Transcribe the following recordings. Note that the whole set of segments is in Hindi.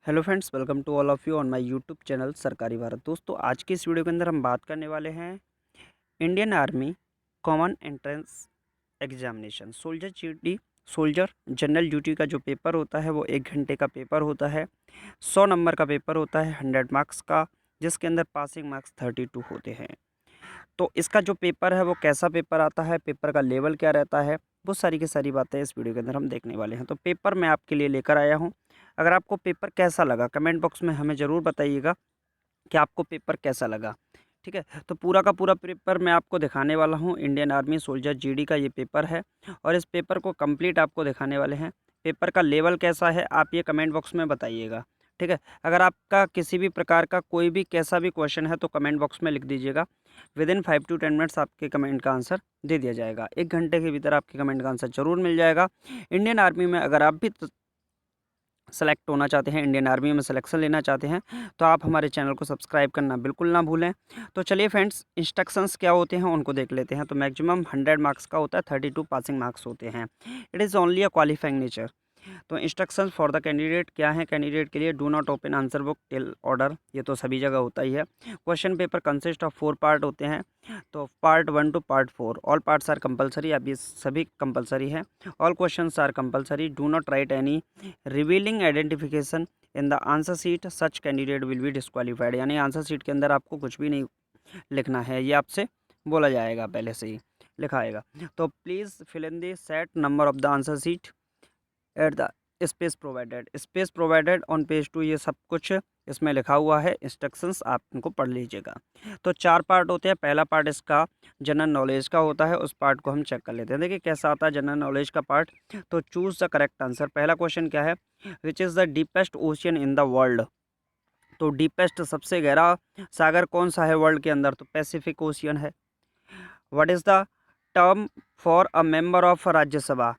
Hello friends, welcome to all of you on my YouTube channel Sarkari Bharat. दोस्तों, आज की इस वीडियो के अंदर हम बात करने वाले हैं Indian army common entrance examination soldier general duty का जो पेपर होता है वो 1 घंटे का पेपर होता है। 100 नंबर का पेपर होता है, 100 मार्क्स का, जिसके अंदर पासिंग मार्क्स 32 होते हैं। तो इसका जो पेपर है वो कैसा पेपर आता है, पेपर का लेवल क्या रहता है, वो सारी की सारी बातें इस वीडियो के अंदर हम देखने वाले हैं। तो पेपर मैं आपके लिए लेकर आया हूँ। अगर आपको पेपर कैसा लगा कमेंट बॉक्स में हमें ज़रूर बताइएगा कि आपको पेपर कैसा लगा। ठीक है, तो पूरा का पूरा पेपर मैं आपको दिखाने वाला हूँ। इंडियन आर्मी सोल्जर जीडी का ये पेपर है और इस पेपर को कंप्लीट आपको दिखाने वाले हैं। पेपर का लेवल कैसा है आप ये कमेंट बॉक्स में बताइएगा। ठीक है, अगर आपका किसी भी प्रकार का कोई भी कैसा भी क्वेश्चन है तो कमेंट बॉक्स में लिख दीजिएगा। विद इन 5 to 10 मिनट्स आपके कमेंट का आंसर दे दिया जाएगा। 1 घंटे के भीतर आपके कमेंट का आंसर ज़रूर मिल जाएगा। इंडियन आर्मी में अगर आप भी सेलेक्ट होना चाहते हैं, इंडियन आर्मी में सिलेक्शन लेना चाहते हैं, तो आप हमारे चैनल को सब्सक्राइब करना बिल्कुल ना भूलें। तो चलिए फ्रेंड्स, इंस्ट्रक्शंस क्या होते हैं उनको देख लेते हैं। तो मैक्सिमम 100 मार्क्स का होता है, 32 पासिंग मार्क्स होते हैं। It is only a qualifying nature. तो इंस्ट्रक्शंस फॉर द कैंडिडेट क्या है, कैंडिडेट के लिए do not open answer book till order, ये तो सभी जगह होता ही है। Question paper consist of 4 part होते हैं। तो part 1 to part 4 all parts are compulsory, अब ये सभी कंपलसरी है। All questions are compulsory, do not write any revealing identification in the answer seat, such candidate will be disqualified. यानी आंसर सीट के अंदर आपको कुछ भी नहीं लिखना है, ये आपसे बोला जाएगा, पहले से ही लिखाएगा। तो please fill in the set number of the answer sheet at the space provided on page 2, ये सब कुछ इसमें लिखा हुआ है। इंस्ट्रक्शंस आप इनको पढ़ लीजिएगा। तो 4 पार्ट होते हैं। पहला पार्ट इसका जनरल नॉलेज का होता है, उस पार्ट को हम चेक कर लेते हैं। देखिए कैसा आता है जनरल नॉलेज का पार्ट। तो चूज़ द करेक्ट आंसर। पहला क्वेश्चन क्या है, which is the deepest ocean in the world. तो डीपेस्ट सबसे गहरा सागर कौन सा है वर्ल्ड के अंदर, तो पैसिफिक ओशियन है। What is the term for a member of Rajya Sabha.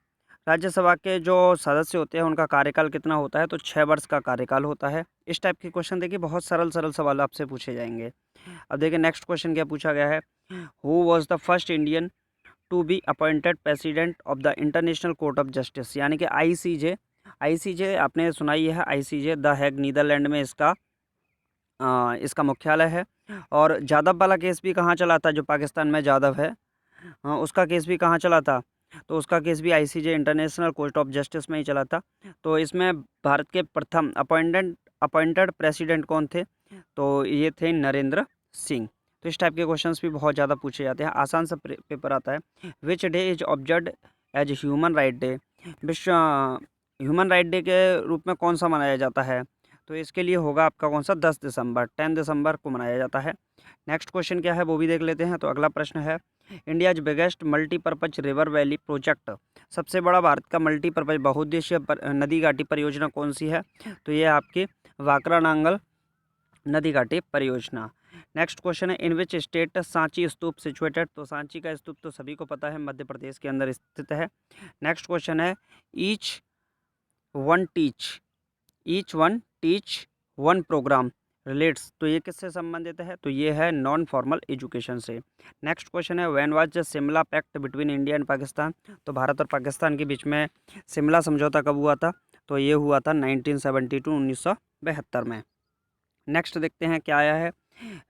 Rajya Sabha के जो सदस्य होते हैं उनका कार्यकाल कितना होता है, तो 6 वर्ष का कार्यकाल होता है। इस टाइप के क्वेश्चन देखिए बहुत सरल सरल सवाल आपसे पूछे जाएंगे। अब देखिए नेक्स्ट क्वेश्चन क्या पूछा गया है, who was the first Indian to be appointed president of the international court of justice, यानी कि आईसीजे। आईसीजे आपने सुना ही है, आईसीजे द हैग नीदरलैंड में इसका मुख्यालय है। और जादव वाला केस भी कहाँ चला था, जो पाकिस्तान में जादव है, हाँ, उसका केस भी कहाँ चला था, तो उसका केस भी ICJ international court of justice में ही चला था। तो इसमें भारत के प्रथम अपॉइंटेड प्रेसिडेंट कौन थे, तो ये थे नरेंद्र सिंह। तो इस टाइप के क्वेश्चंस भी बहुत ज़्यादा पूछे जाते हैं, आसान सा पेपर आता है। Which day is observed as human right day. विश्व ह्यूमन राइट डे के रूप में कौन सा मनाया जाता है, तो इसके लिए होगा आपका कौन सा, 10 दिसंबर, 10 दिसंबर को मनाया जाता है। नेक्स्ट क्वेश्चन क्या है वो भी देख लेते हैं। तो अगला प्रश्न है, India's biggest multipurpose river valley project, सबसे बड़ा भारत का मल्टीपर्पज बहुउद्देशीय नदी घाटी परियोजना कौन सी है, तो ये आपकी वाकरा नांगल नदी घाटी परियोजना। नेक्स्ट क्वेश्चन है, in which state Sanchi stupa situated. तो सांची का स्तूप तो सभी को पता है, मध्य प्रदेश के अंदर स्थित है। नेक्स्ट क्वेश्चन है, each one teach each one teach one programme relates, तो ये किससे संबंधित है, तो ये है नॉन फॉर्मल एजुकेशन से। नेक्स्ट क्वेश्चन है, when was the Shimla pact between India and Pakistan. तो भारत और पाकिस्तान के बीच में शिमला समझौता कब हुआ था, तो ये हुआ था 1972, 1972 में। नेक्स्ट देखते हैं क्या आया है,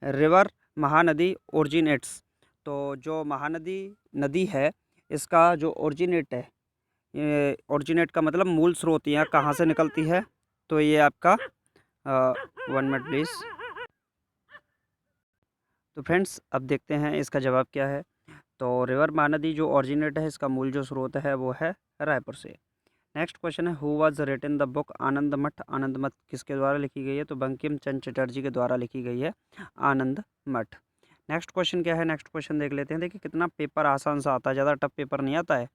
रिवर महानदी ओरिजिनेट्स। तो जो महानदी नदी है इसका जो ओरिजिनेट है, ये ओरिजिनेट का मतलब मूल स्रोत, यहाँ कहाँ से निकलती है, तो ये आपका 1 मिनट प्लीज़। तो फ्रेंड्स अब देखते हैं इसका जवाब क्या है। तो रिवर महानदी जो ओरिजिनेट है, इसका मूल जो स्रोत है वो है रायपुर से। नेक्स्ट क्वेश्चन है, who was written the book Anand Math. Anand मठ किसके द्वारा लिखी गई है, तो बंकिम चंद्र चटर्जी के द्वारा लिखी गई है आनंद मठ। नेक्स्ट क्वेश्चन क्या है, नेक्स्ट क्वेश्चन देख लेते हैं। देखिए कितना पेपर आसान सा आता है, ज़्यादा टफ पेपर नहीं आता है।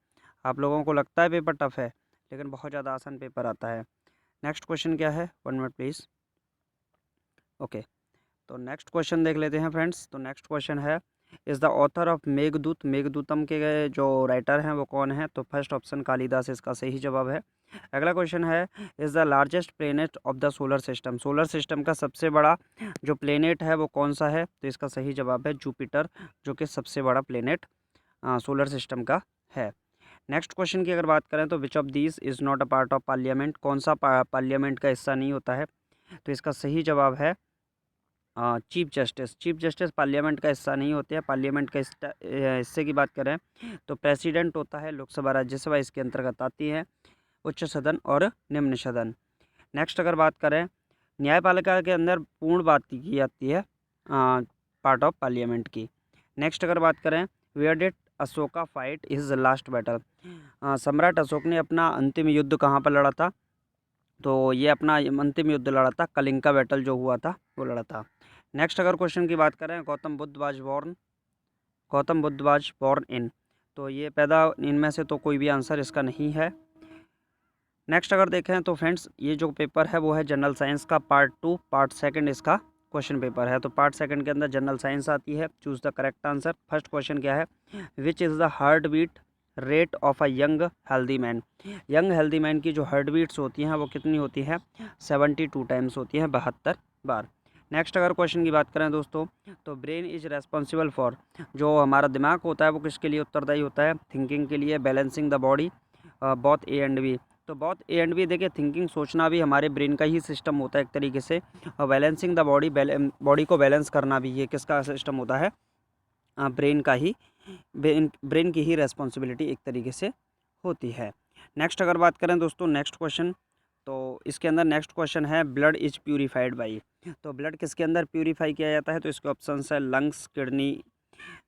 आप लोगों को लगता है पेपर टफ है, लेकिन बहुत ज़्यादा आसान पेपर आता है। नेक्स्ट क्वेश्चन क्या है, 1 मिनट प्लीज़। ओके, तो नेक्स्ट क्वेश्चन देख लेते हैं फ्रेंड्स। तो नेक्स्ट क्वेश्चन है, is the author of Meghdoot. Meghadutam के जो राइटर हैं वो कौन है, तो फर्स्ट ऑप्शन कालिदास इसका सही जवाब है। अगला क्वेश्चन है, is the largest planet of the solar system. Solar system का सबसे बड़ा जो प्लेनेट है वो कौन सा है, तो इसका सही जवाब है जुपिटर, जो कि सबसे बड़ा प्लेनेट सोलर सिस्टम का है। नेक्स्ट क्वेश्चन की अगर बात करें तो which of these is not a part of parliament. कौन सा पार्लियामेंट का हिस्सा नहीं होता है, तो इसका सही जवाब है chief justice. Chief justice parliament का हिस्सा नहीं होते हैं। पार्लियामेंट का हिस्से की बात करें तो प्रेसिडेंट होता है, लोकसभा राज्यसभा इसके अंतर्गत आती है, उच्च सदन और निम्न सदन। नेक्स्ट अगर बात करें, न्यायपालिका के अंदर पूर्ण बात की जाती है पार्ट ऑफ पार्लियामेंट की। नेक्स्ट अगर बात करें, where did Ashoka fight his last battle. सम्राट अशोक ने अपना अंतिम युद्ध कहाँ पर लड़ा था? तो ये अपना अंतिम युद्ध लड़ा था, कलिंग का बैटल जो हुआ था वो लड़ा था। नेक्स्ट अगर क्वेश्चन की बात करें, Gautam Buddha was born in, तो ये पैदा इनमें से तो कोई भी आंसर इसका नहीं है। नेक्स्ट अगर देखें तो फ्रेंड्स, ये जो पेपर है वो है जनरल साइंस का पार्ट 2, पार्ट सेकंड इसका क्वेश्चन पेपर है। तो पार्ट सेकंड के अंदर जनरल साइंस आती है। Choose the correct answer. First question क्या है? Which is the heart beat rate of a young healthy man. Young healthy man की जो हार्ट बीट्स होती हैं वो कितनी होती है? 72 टाइम्स होती हैं, 72 बार। नेक्स्ट अगर क्वेश्चन की बात करें दोस्तों, तो ब्रेन इज रेस्पॉन्सिबल फॉर, जो हमारा दिमाग होता है वो किसके लिए उत्तरदायी होता है? थिंकिंग के लिए, balancing the body, both A and B. तो बहुत ए एंड बी, देखिए थिंकिंग सोचना भी हमारे ब्रेन का ही सिस्टम होता है एक तरीके से, और बैलेंसिंग द बॉडी, बॉडी को बैलेंस करना भी ये किसका सिस्टम होता है? ब्रेन का ही, ब्रेन की ही रेस्पॉन्सिबिलिटी एक तरीके से होती है। नेक्स्ट अगर बात करें दोस्तों, नेक्स्ट क्वेश्चन, तो इसके अंदर नेक्स्ट क्वेश्चन है ब्लड इज प्यूरिफाइड बाई। तो ब्लड किसके अंदर प्यूरिफाई किया जाता है? तो इसके ऑप्शन है lungs, kidney,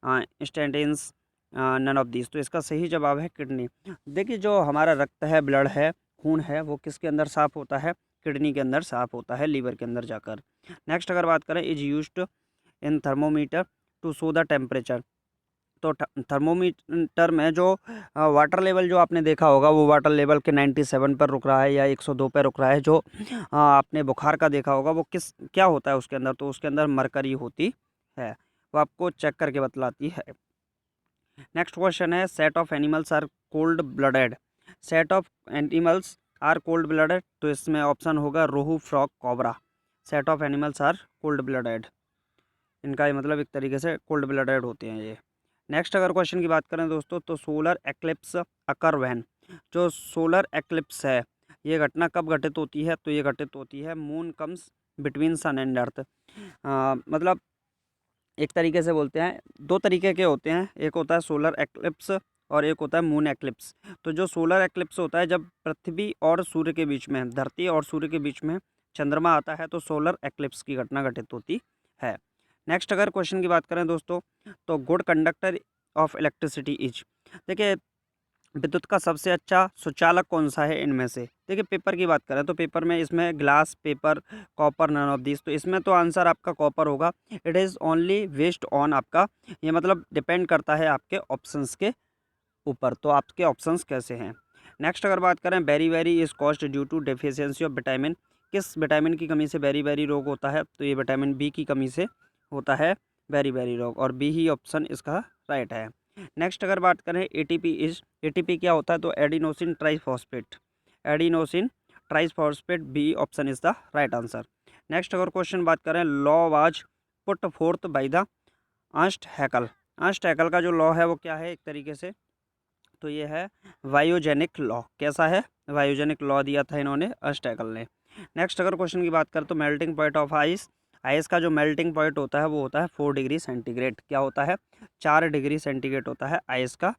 intestines, none of this. तो इसका सही जवाब है किडनी। देखिए जो हमारा रक्त है, ब्लड है, खून है, वो किसके अंदर साफ़ होता है? किडनी के अंदर साफ़ होता है, लीवर के अंदर जाकर। नेक्स्ट अगर बात करें, is used in thermometer to show the temperature. तो थर्मोमीटर में जो वाटर लेवल जो आपने देखा होगा, वो वाटर लेवल के 97 पर रुक रहा है या 102 पर रुक रहा है। जो आपने बुखार का देखा होगा वो क्या होता है उसके अंदर? तो उसके अंदर मरकरी होती है, वो आपको चेक करके बतलाती है। नेक्स्ट क्वेश्चन है, set of animals are cold blooded. Set of animals are cold blooded, तो इसमें ऑप्शन होगा rohu, frog, cobra. Set of animals are cold blooded, इनका ये मतलब एक तरीके से कोल्ड ब्लडेड होते हैं ये। नेक्स्ट अगर क्वेश्चन की बात करें दोस्तों, तो सोलर एक्लिप्स अकर व्हेन। जो सोलर एक्लिप्स है ये घटना कब घटित होती है? तो ये घटित होती है moon comes between sun and earth. मतलब एक तरीके से बोलते हैं, दो तरीके के होते हैं, एक होता है सोलर एक्लिप्स और एक होता है मून एक्लिप्स। तो जो सोलर एक्लिप्स होता है जब पृथ्वी और सूर्य के बीच में, धरती और सूर्य के बीच में चंद्रमा आता है, तो सोलर एक्लिप्स की घटना घटित होती है। नेक्स्ट अगर क्वेश्चन की बात करें दोस्तों, तो good conductor of electricity is. देखिए विद्युत का सबसे अच्छा सुचालक कौन सा है इनमें से? देखिए पेपर की बात करें तो पेपर में इसमें glass, paper, copper, none of this. तो इसमें तो आंसर आपका कॉपर होगा। It is only waste on आपका, ये मतलब डिपेंड करता है आपके ऑप्शंस के ऊपर। तो आपके ऑप्शंस कैसे हैं? नेक्स्ट अगर बात करें, beri beri is caused due to deficiency of vitamin. किस विटामिन की कमी से बेरी बेरी रोग होता है? तो ये विटामिन बी की कमी से होता है बेरी बेरी रोग, और बी ही ऑप्शन इसका राइट है। नेक्स्ट अगर बात करें, एटीपी क्या होता है? तो adenosine triphosphate, adenosine triphosphate, B option is the right answer. Next अगर क्वेश्चन बात करें, law was put forth by the Ernst Haeckel. Ernst Haeckel का जो लॉ है वो क्या है एक तरीके से? तो ये है वायोजेनिक लॉ। कैसा है? वायोजेनिक लॉ दिया था इन्होंने, अर्नस्ट हैकल ने। नेक्स्ट अगर क्वेश्चन की बात करें, तो melting point of ice, ice का जो मेल्टिंग पॉइंट होता है वो होता है 4 डिग्री सेंटीग्रेड। क्या होता है? 4 डिग्री सेंटीग्रेड होता है आइस का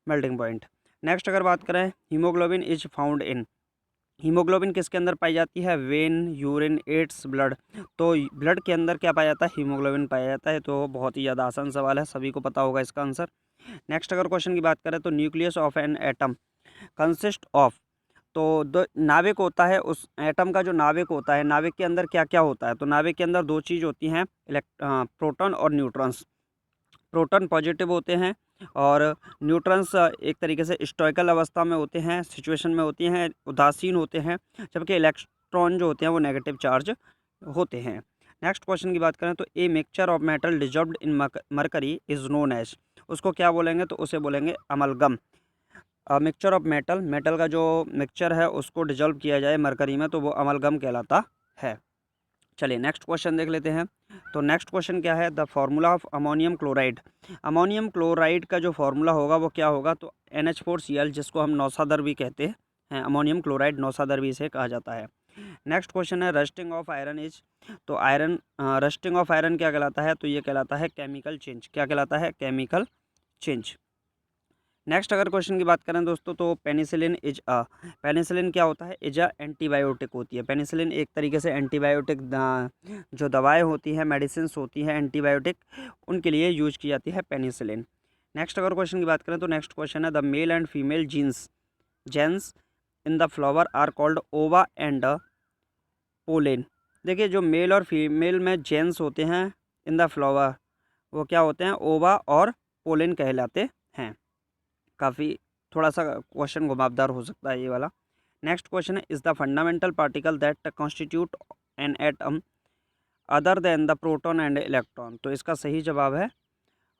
मेल्टिंग पॉइंट। नेक्स्ट अगर बात करें, haemoglobin is found in. Haemoglobin किसके अंदर पाई जाती है? Vein, urine, AIDS, blood. तो ब्लड के अंदर क्या पाया जाता है? हीमोग्लोबिन पाया जाता है। तो बहुत ही ज़्यादा आसान सवाल है, सभी को पता होगा इसका आंसर। नेक्स्ट अगर क्वेश्चन की बात करें, तो nucleus of an atom consist of. तो दो नाविक होता है, उस एटम का जो नाविक होता है, नाविक के अंदर क्या क्या होता है? तो नाविक के अंदर दो चीज़ होती हैं, प्रोटॉन और न्यूट्रॉन्स। प्रोटॉन पॉजिटिव होते हैं और न्यूट्रॉन्स एक तरीके से स्टोइकल अवस्था में होते हैं, सिचुएशन में होती हैं, उदासीन होते हैं, जबकि इलेक्ट्रॉन जो होते हैं वो नेगेटिव चार्ज होते हैं। नेक्स्ट क्वेश्चन की बात करें, तो a mixture of metal dissolved in mercury is known as. उसको क्या बोलेंगे? तो उसे बोलेंगे amalgam. Mixture of metal, metal का जो मिक्सचर है उसको डिजॉल्व किया जाए मरकरी में, तो वो अमलगम कहलाता है। चलिए नेक्स्ट क्वेश्चन देख लेते हैं। तो नेक्स्ट क्वेश्चन क्या है? The formula of ammonium chloride. Ammonium chloride का जो फार्मूला होगा वो क्या होगा? तो NH4Cl, जिसको हम नौसादर भी कहते हैं। अमोनियम क्लोराइड नौसादर भी इसे कहा जाता है। नेक्स्ट क्वेश्चन है रस्टिंग ऑफ आयरन इज, तो आयरन रस्टिंग ऑफ आयरन क्या कहलाता है, तो ये कहलाता है केमिकल चेंज। क्या कहलाता है? Chemical change. नेक्स्ट अगर क्वेश्चन की बात करें दोस्तों, तो पेनिसिलिन इज अ, पेनिसिलिन क्या होता है? इज अ एंटीबायोटिक होती है। पेनिसिलिन एक तरीके से एंटीबायोटिक जो दवाएं होती हैं, मेडिसिन होती हैं एंटीबायोटिक, उनके लिए यूज की जाती है पेनिसिलिन। नेक्स्ट अगर क्वेश्चन की बात करें तो नेक्स्ट क्वेश्चन है the male and female genes genes in the flower are called ova and pollen. देखिए जो मेल और फीमेल में जेंस होते हैं इन द फ्लावर, वो क्या होते हैं? ओवा और पोलेन कहलाते हैं। काफ़ी थोड़ा सा क्वेश्चन घुमावदार हो सकता है ये वाला। नेक्स्ट क्वेश्चन है is the fundamental particle that constitute an atom other than the proton and electron. तो इसका सही जवाब है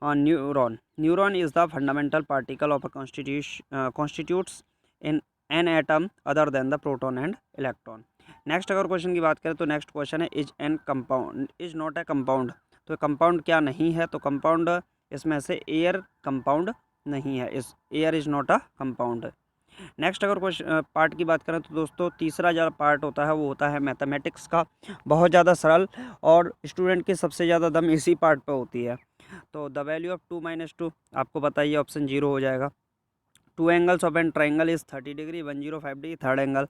neuron. Neuron is the fundamental particle of constitutes in an atom other than the proton and electron. Next अगर क्वेश्चन की बात करें तो नेक्स्ट क्वेश्चन है is an compound is not a compound. तो कंपाउंड क्या नहीं है? तो कंपाउंड इसमें से एयर कंपाउंड नहीं है, इस air is not a compound. Next अगर क्वेश्चन पार्ट की बात करें तो दोस्तों तीसरा जो पार्ट होता है वो होता है मैथमेटिक्स का, बहुत ज़्यादा सरल, और स्टूडेंट की सबसे ज़्यादा दम इसी पार्ट पे होती है। तो द वैल्यू ऑफ 2 - 2 आपको बताइए, ऑप्शन 0 हो जाएगा। Two angles of an triangle is 30 degree 105 degree third angle.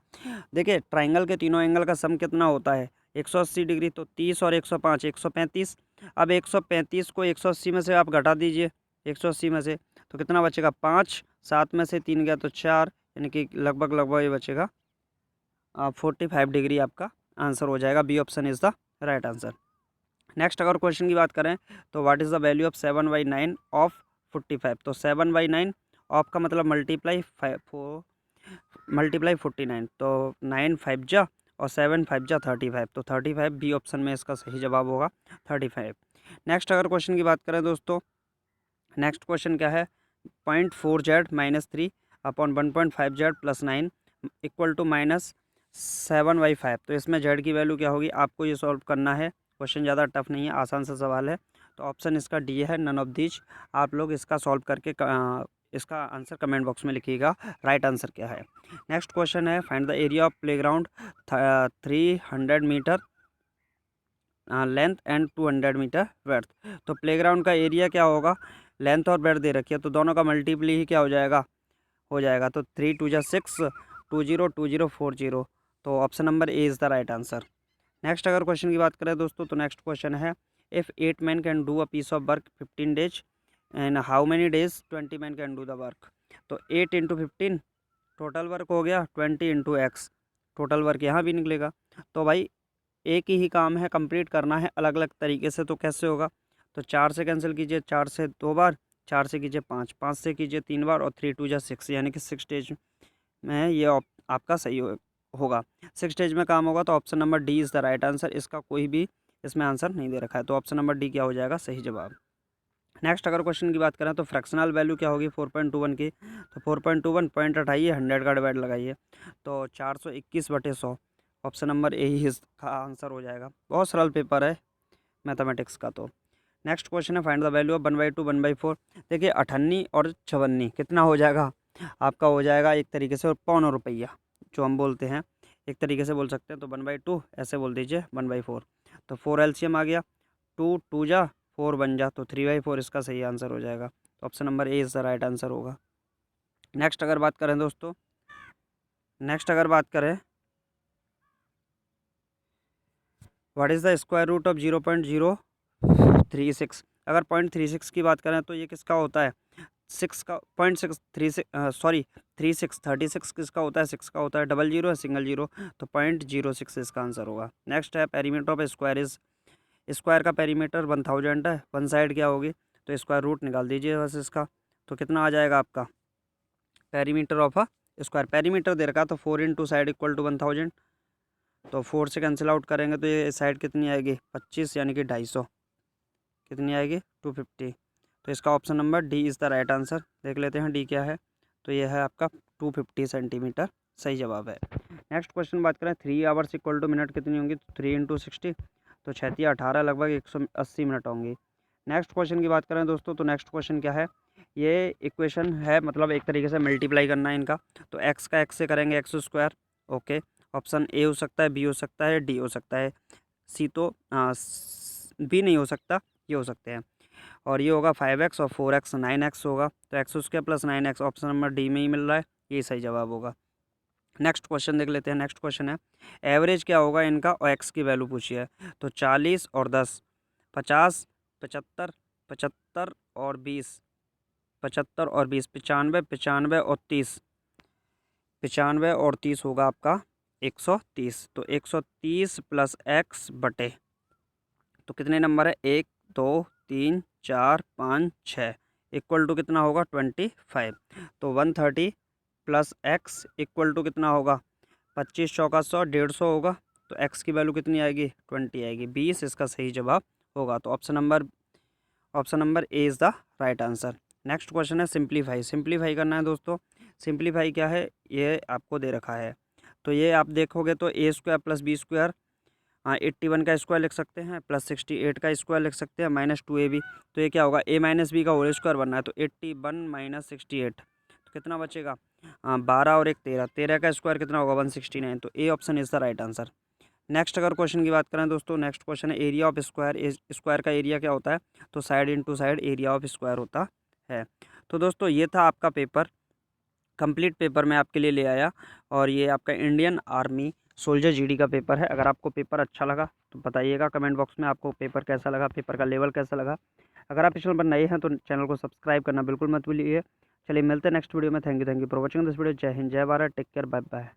देखिए ट्राइंगल के तीनों एंगल का सम कितना होता है? 180 डिग्री, तो 30 और 105 135। अब 135 को 180 में से आप घटा दीजिए, 180 में से तो कितना बचेगा? 5, 7 में से 3 गया तो 4, यानी कि लगभग लगभग ये बचेगा 45 डिग्री आपका आंसर हो जाएगा। B option is the right answer. Next अगर क्वेश्चन की बात करें तो what is the value of 7/9 of 45। तो 7/9 ऑफ का मतलब मल्टीप्लाई 49, तो 9 5 जा और 7 5 जा 35, तो 35 बी ऑप्शन में इसका सही जवाब होगा 35। नेक्स्ट अगर क्वेश्चन की बात करें दोस्तों, नेक्स्ट क्वेश्चन क्या है? 0.4z - 3 upon 1.5z + 9 equal to -7/5। तो इसमें z की वैल्यू क्या होगी? आपको ये सॉल्व करना है। क्वेश्चन ज़्यादा टफ नहीं है, आसान सा सवाल है। तो ऑप्शन इसका डी है, नन ऑफ दीज। आप लोग इसका सॉल्व करके इसका आंसर कमेंट बॉक्स में लिखिएगा राइट आंसर क्या है। नेक्स्ट क्वेश्चन है find the area of playground 300 metre length and 200 metre width. तो प्लेग्राउंड का एरिया क्या होगा? लेंथ और ब्रेड्थ दे रखी है, तो दोनों का मल्टीप्ली ही क्या हो जाएगा। तो 3 2 जा 6 20 20 40। तो option number A is the right answer. Next अगर क्वेश्चन की बात करें दोस्तों तो नेक्स्ट क्वेश्चन है if 8 man can do a piece of work 15 days and how many days 20 man can do the work. तो 8 × 15 टोटल वर्क हो गया, 20 × x टोटल वर्क यहाँ भी निकलेगा। तो भाई एक ही काम है, कंप्लीट करना है अलग अलग तरीके से, तो कैसे होगा? तो 4 से कैंसिल कीजिए, 4 से 2 बार, 4 से कीजिए 5, 5 से कीजिए 3 बार, और 3 2 जा 6, यानी कि 6 डेज में ये आपका सही होगा। 6 डेज में काम होगा, तो option number D is the right answer. इसका कोई भी इसमें आंसर नहीं दे रखा है, तो ऑप्शन नंबर डी क्या हो जाएगा? सही जवाब। नेक्स्ट अगर क्वेश्चन की बात करें तो फ्रैक्शनल वैल्यू क्या होगी 4.21 की? तो 4.21 पॉइंट हटाइए, 100 का डिवाइड लगाइए, तो 421/100 ऑप्शन नंबर ए ही इसका आंसर हो जाएगा। बहुत सरल पेपर है मैथमेटिक्स का। तो नेक्स्ट क्वेश्चन है फाइंड द वैल्यू ऑफ 1/2 1/4। देखिए 58 और 54 कितना हो जाएगा? आपका हो जाएगा एक तरीके से पौन रुपया, जो हम बोलते हैं, एक तरीके से बोल सकते हैं। तो 1/2 ऐसे बोल दीजिए 1/4। तो 4 एलसीएम आ गया, 2 2 जा 4 बन जा, तो 3/4 इसका सही आंसर हो जाएगा। तो option number A is the right answer होगा। नेक्स्ट अगर बात करें दोस्तों, नेक्स्ट अगर बात करें what is the square root of 0.036। अगर 0.36 की बात करें तो ये किसका होता है? 6 का 0.636 सॉरी 36 किसका होता है? 6 का होता है। डबल जीरो है, सिंगल जीरो, तो 0.06 इसका आंसर होगा। नेक्स्ट है perimeter of square is, square का पेरीमीटर 1000 है, वन साइड क्या होगी? तो स्क्वायर रूट निकाल दीजिए बस इसका, तो कितना आ जाएगा आपका perimeter of a square? Perimeter दे रखा तो 4 × साइड इक्वल टू 1000, तो 4 से कैंसिल आउट करेंगे तो ये साइड कितनी आएगी? 25, यानी कि 250 कितनी आएगी? 250। तो इसका option number D is the right answer. देख लेते हैं डी क्या है। तो यह है आपका 250 सेंटीमीटर, सही जवाब है। नेक्स्ट क्वेश्चन बात करें 3 आवर्स इक्वल टू मिनट कितनी होंगी? 3 × 60, तो 36 18 लगभग 180 मिनट होंगी। नेक्स्ट क्वेश्चन की बात करें दोस्तों तो नेक्स्ट क्वेश्चन क्या है? ये इक्वेशन है, मतलब एक तरीके से मल्टीप्लाई करना है इनका। तो एक्स का एक्स से करेंगे x², ओके, ऑप्शन ए हो सकता है, बी हो सकता है, डी हो सकता है। सी तो बी नहीं हो सकता, ये हो सकते हैं। और ये होगा 5x और 4x 9x होगा, तो x² plus 9x option number D में ही मिल रहा है, ये सही जवाब होगा। नेक्स्ट क्वेश्चन देख लेते हैं। नेक्स्ट क्वेश्चन है एवरेज क्या होगा इनका और एक्स की वैल्यू पूछी है। तो 40 और 10, 50, 75, 75 और 20, 75 और 20, 95, 95 और 30, 95 और 30 होगा आपका 130। तो 130 प्लस एक्स बटे, तो कितने नंबर है, 1 2 3 4 5 6, इक्वल टू कितना होगा 25। तो 130 प्लस एक्स इक्वल टू कितना होगा, 25 चौका 100, 150 होगा। तो एक्स की वैल्यू कितनी आएगी, 20 आएगी, 20 इसका सही जवाब होगा। तो option number A is the right answer. Next question है सिंप्लीफाई। सिंप्लीफाई करना है दोस्तों। सिंप्लीफाई क्या है, ये आपको दे रखा है। तो ये आप देखोगे तो a² प्लस b², हाँ 81 का स्क्वायर लिख सकते हैं, प्लस 68 का स्क्वायर लिख सकते हैं, -2ab। तो ये क्या होगा, a माइनस बी का होल स्क्वायर बनना है, तो 81 माइनस 68, तो कितना बचेगा, 12 और 1 13, 13 का स्क्वायर कितना होगा 169। तो A option is the right answer. Next अगर क्वेश्चन की बात करें दोस्तों, नेक्स्ट क्वेश्चन है एरिया ऑफ स्क्वायर। स्क्वायर का एरिया क्या होता है, तो side into side area of square होता है। तो दोस्तों ये था आपका पेपर, कंप्लीट पेपर मैं आपके लिए ले आया। और ये आपका इंडियन आर्मी सोल्जर जीडी का पेपर है। अगर आपको पेपर अच्छा लगा तो बताइएगा कमेंट बॉक्स में, आपको पेपर कैसा लगा, पेपर का लेवल कैसा लगा। अगर आप इस चैनल पर नए हैं तो चैनल को सब्सक्राइब करना बिल्कुल मत भूलिए। चलिए मिलते हैं नेक्स्ट वीडियो में। Thank you for watching this video. जय हिंद, जय Bharat, take care, bye bye.